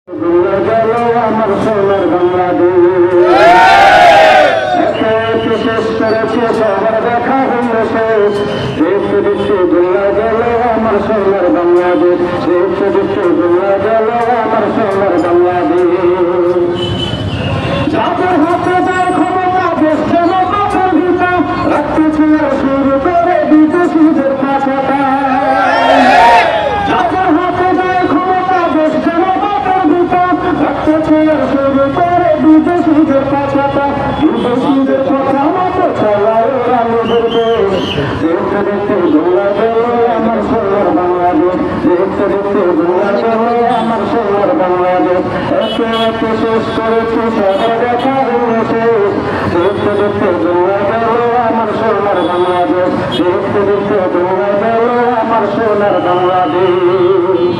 আমার সোনার বাংলাদেশ শেষ করেছে সবার দেখা হইল শেষ দেখতে দেখতে দুনিয়া গেল আমার সোনার বাংলাদেশ দেখতে দেখতে দুনিয়া গেল আমার সোনার বাংলাদেশ যাদের হাতে যায় ক্ষমতা দেশ যেন পাথর ভিতা রাখতেছে শুরু করে বিদেশিদের পাঠাটা যাদের হাতে যায় ক্ষমতা দেশ যেন পাথর ভিতা রাখতেছে শুরু করে বিদেশিদের পাঠাটা বিদেশিদের কথা মতো চালায় আমাদের দেশ দেখতে দেখতে দুনিয়া গেল আমার সোনার বাংলাদেশ দেখতে দেখতে দুনিয়া গেল আমার সোনার বাংলাদেশ একে একে শেষ করেছে সবার দেখা হইল শেষ দেখতে দেখতে দুনিয়া গেল আমার সোনার বাংলাদেশ দেখতে দেখতে দুনিয়া গেল আমার সোনার বাংলাদেশ।